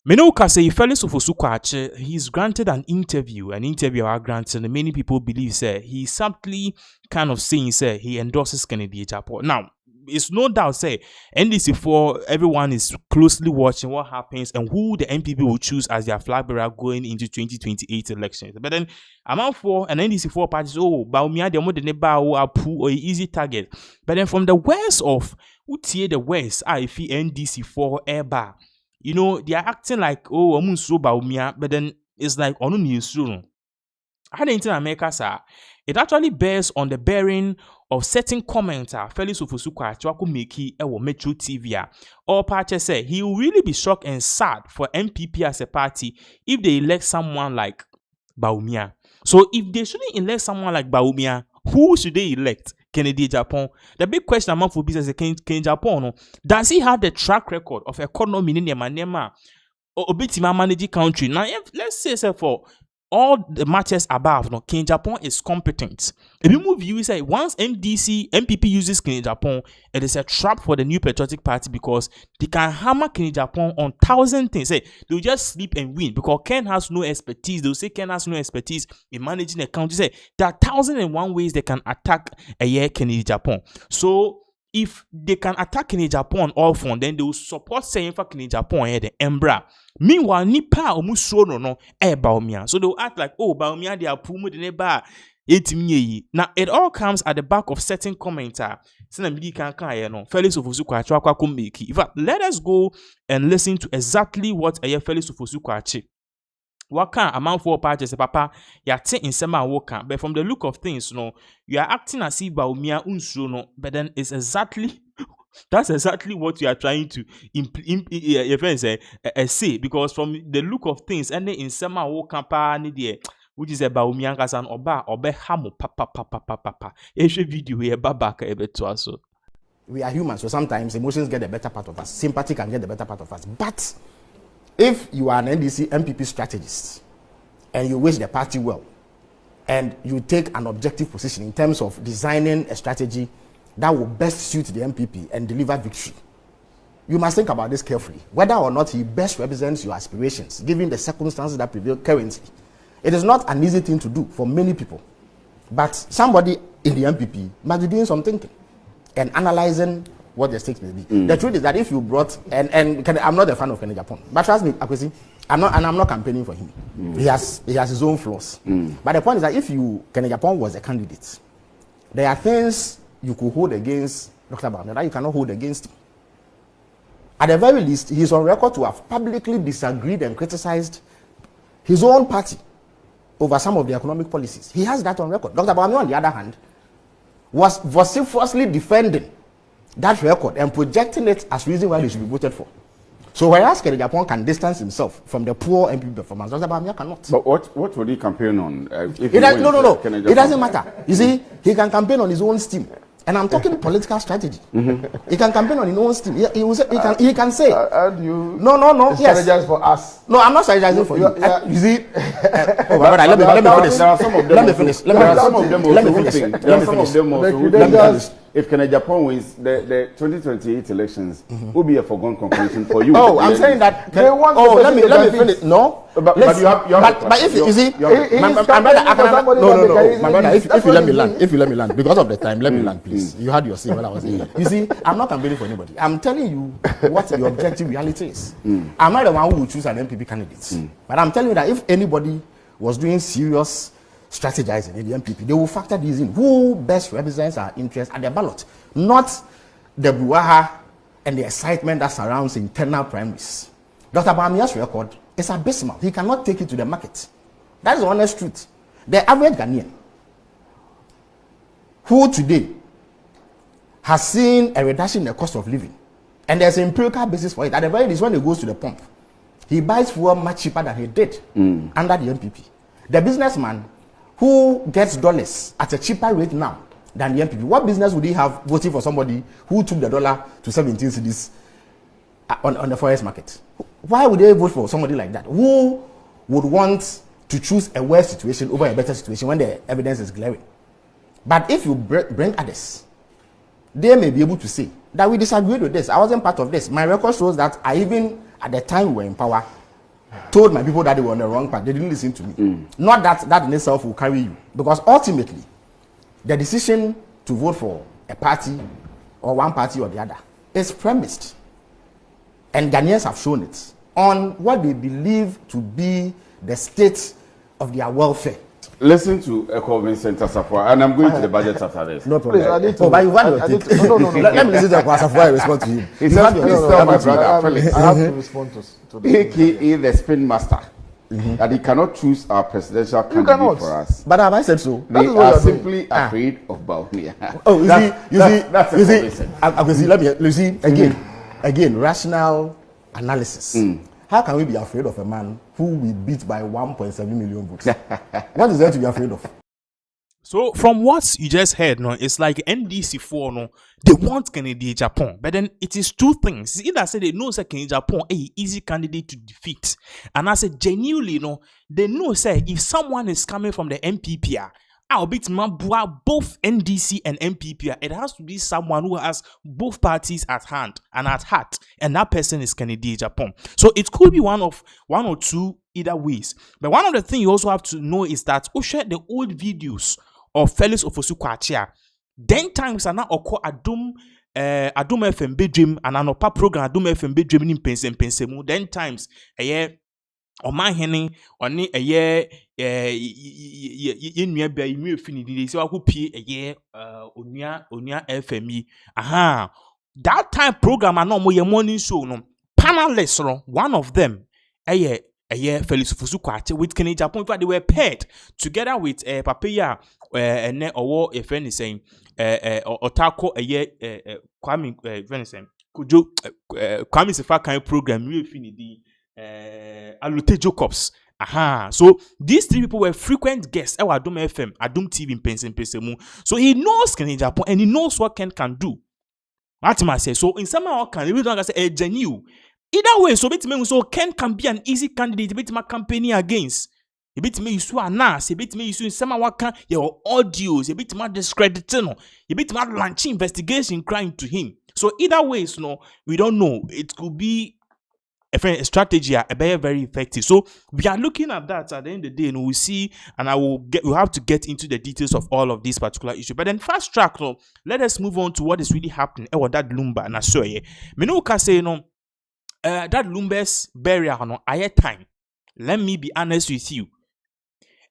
Menoka say Felix Ofosu kwache, he's granted an interview granted, and many people believe say he subtly kind of saying say he endorses Kennedy Agyapong. Now, it's no doubt say NDC4 everyone is closely watching what happens and who the NPP will choose as their flag bearer going into 2028 elections. But then amount for an NDC4 parties, Baumia the more than Apu or easy target. But then from the west of Utie the west, I feel NDC4 airbar. You know, they are acting like, oh, I'm so Baumia, but then it's like, oh, no, I had in America, sir. It actually bears on the bearing of certain commenter Felix Ofosu kwache make ewo Metro TV. Or Pache say he will really be shocked and sad for NPP as a party if they elect someone like Baumia. So if they shouldn't elect someone like Baumia, who should they elect? Kennedy Agyapong. The big question among for business is Kennedy Agyapong. No? Does he have the track record of economy in Nema or Obitima managing country? Now, let's say for all the matches above, no, Kennedy Agyapong is competent. If you move, you say once MPP uses Kennedy Agyapong, it is a trap for the New Patriotic Party because they can hammer Kennedy Agyapong on 1,000 things. Say they'll just sleep and win because Ken has no expertise. They'll say Ken has no expertise in managing a country. Say there are 1,001 ways they can attack a year Kennedy Agyapong. So if they can attack Kennedy Agyapong all front, then they will support saying for Kennedy Agyapong here the Embra. Meanwhile, Nipa omuso no Baumia. So they will act like, oh, Baumia they are pumu de neba. Now it all comes at the back of certain commenter. Felix Ofosu kwache. In fact, let us go and listen to exactly what Felix Ofosu kwache. What can amount for parties, papa? You take in sema woka, but from the look of things, no, you are acting as if Baumia unso no, but then it's exactly that's exactly what you are trying to say, because from the look of things, and in sema woka pa ni there, which is about Baumia kasan obe hamu papa. Video here babaka ebe to us. We are humans, so sometimes emotions get the better part of us. Sympathy can get the better part of us, but if you are an NPP strategist and you wish the party well and you take an objective position in terms of designing a strategy that will best suit the NPP and deliver victory, you must think about this carefully. Whether or not he best represents your aspirations, given the circumstances that prevail currently. It is not an easy thing to do for many people. But somebody in the NPP must be doing some thinking and analyzing what the stakes may be. The truth is that if you brought I'm not a fan of Kennedy Agyapong, but trust me, Akwesi, I'm not campaigning for him. He has his own flaws. But the point is that if Kennedy Agyapong was a candidate, there are things you could hold against Dr. Baumia that you cannot hold against him. At the very least, he is on record to have publicly disagreed and criticized his own party over some of the economic policies. He has that on record. Dr. Baumia, on the other hand, was vociferously defending that record and projecting it as reason why they should be voted for. So whereas Kennedy Agyapong can distance himself from the poor NPP performance, Dr. Baumia cannot. But what would he campaign on? It doesn't matter. You see, he can campaign on his own steam. And I'm talking political strategy. He can campaign on his own steam. He can say. You no. Strategize for us. No, I'm not strategizing for you. You see, let me finish. If Kennedy Agyapong wins the 2028 elections, will be a foregone conclusion for you. Oh, I'm saying that. Let me finish. No. But if you see, my brother, if you let me land, because of the time, let me land, please. You had your say when I was here. You see, I'm not campaigning for anybody. I'm telling you what the objective reality is. I'm not the one who will choose an NPP candidate, but I'm telling you that if anybody was doing serious strategizing in the NPP, they will factor these in. Who best represents our interests at the ballot, not the brouhaha and the excitement that surrounds internal primaries. Dr. Baumia's record is abysmal. He cannot take it to the market. That is the honest truth. The average Ghanaian who today has seen a reduction in the cost of living, and there's an empirical basis for it. At the very least, when he goes to the pump, he buys fuel much cheaper than he did under the NPP. The businessman who gets dollars at a cheaper rate now than the NPP, what business would he have voting for somebody who took the dollar to 17 cedis on the forex market? Why would they vote for somebody like that? Who would want to choose a worse situation over a better situation when the evidence is glaring? But if you bring others, they may be able to say that we disagreed with this. I wasn't part of this. My record shows that at the time we were in power, told my people that they were on the wrong path. They didn't listen to me. Not that in itself will carry you, because ultimately, the decision to vote for a party or one party or the other is premised, and Ghanaians have shown it, on what they believe to be the state of their welfare. Listen to Echo Vincent Asafwa, and I'm going to the budget after this. No problem. Please, I need to, but you've had I your need take. to, no. Let me listen to Asafwa and respond to him. He said, please tell my brother, Felix, I have to respond to the aka the spin master, that he cannot choose our presidential candidate cannot. for us. But have I said so? They is what are you're doing. simply afraid of Bawumia. Oh, you see, again, rational analysis. How can we be afraid of a man who we beat by 1.7 million votes? What is there to be afraid of? So from what you just heard, no, it's like NDC4, no, they want Kennedy Agyapong, but then it is two things. Either say they know say Kennedy Agyapong a easy candidate to defeat, and I said genuinely, no, they know say if someone is coming from the NPP, I'll beat both NDC and NPP. It has to be someone who has both parties at hand and at heart, and that person is Kennedy Agyapong. So it could be one or two either ways. But one of the things you also have to know is that share the old videos of Felix Ofosu Kwachia. Then times are now occur Adum FM bedroom and an opa program Adum FM bedroom in pensemu. Then times Oman hene oni yenua ba imi ofini dey say wa ko pie onua FME. Aha, that time program and no morning show no panelists no, one of them Felix Ofosu Kwachia with Kennedy Agyapong. In fact, they were paired together with Papaya and owo a friend is saying Otako Kwame friend is saying Kujo Kwame Sefa kind program we fini Alute Jacobs. Aha. So these three people were frequent guests at Adum FM, Adum TV in Pensemu. So he knows Kennedy Agyapong and he knows what Ken can do. Matima says so in some can we don't say genuine. Either way, so so Ken can be an easy candidate, bit my campaign against. A bit me you a nas, a bit me you some can your audios, a bit my discrediting, a bit my launching investigation crying to him. So either way, no, we don't know. It could be a strategy, a very effective. So we are looking at that at the end of the day, and we see, and we'll have to get into the details of all of these particular issues. But then fast track, no, let us move on to what is really happening. That Lumba and I saw ye. Me no can say no. That Lumber's burial, no, I had time. Let me be honest with you.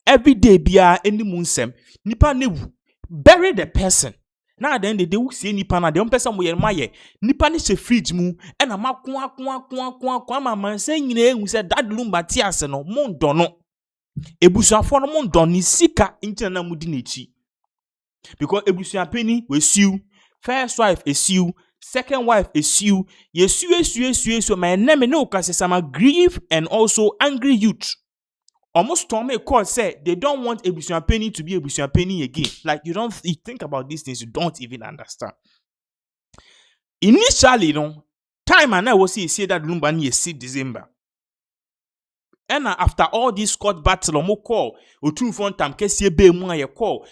Every day, bia any moonsem, nipa newu bury the person. Now then they will see nipa na the person we maye nipa ni se fridge mu and a kwa mama saying we said that Lumba tiase no mon dono. Ebusuafo no mon don ni sika intina na mudi nechi. Because ebusuan penny we sue. First wife is you. Second wife is you. Yes, my name no cause some grief and also angry youth. Almost Tom a call say they don't want Ebusian Penny to be Ebusian Penny again. Like you think about these things, you don't even understand. Initially, time and I was say that Lumba ni 6 December. And after all this court battle, mo call o tun fon tam kese be mu aye call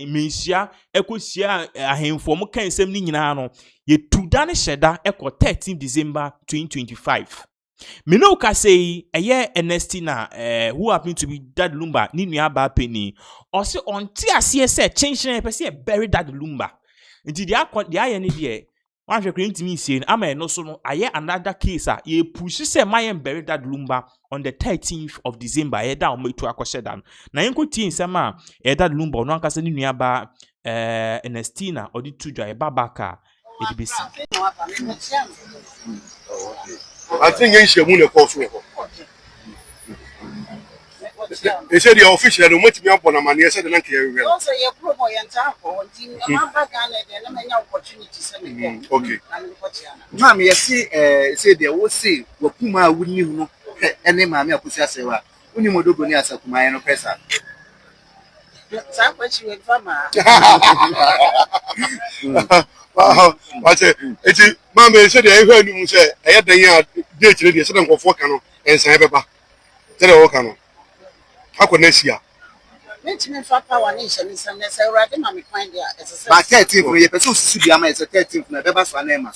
mensia ekosia ahemfo mo kan sem ni nyina no ye tudane sheda eko 13 December 2025. Me no ka say Ernestina who happened to be Dad Lumba ni nua ba penny or say on ti ase say chenchen e say bury Dad Lumba. Nti dia aye ni de one shekrin to me saying, I'm no so I another case. Ye push say my buried Dad Lumba on the 13th of December. I down me to Akoshedan. Na yenko tiin sama Dad Lumba no anka seni nuaba Ernestina or the two dry babaka edibesi. I think you should move the course. They said the official don't want me up on a man. Yes, I don't care. Also, your promo and taco, opportunities. Okay. Ma'am, you see, say they will say, what Puma wouldn't you know any mammy of Pusasewa, when you would go near Sakuma and Oppressor. Some what you went from But it's Mamma said, I heard you say, I had the yard, date lady, certain of Wakano and Sababa. Tell her Wakano. How could next year? Let me for power nation is unnecessary. I didn't find there. By 13 for your person, Sudiama is a 13 from the Babas name.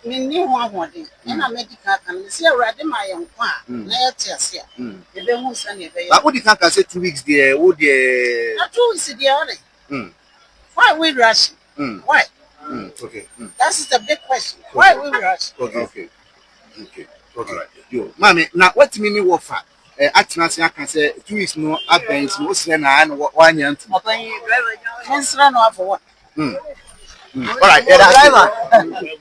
me ni ho ahode na medical kan me say awrade ma ye nkwa na ye tiase a e be hu sa ne be ye But what the can say 2 weeks there, what the na 2 weeks there already. Why we rush? Why? okay. That's the big question. Why we rush? Okay. Alright. Yo, mommy, now what mean you offer? Atnas I can say 2 weeks no abends no say na 1 year. Answer no for what? Alright, yeah, that's it.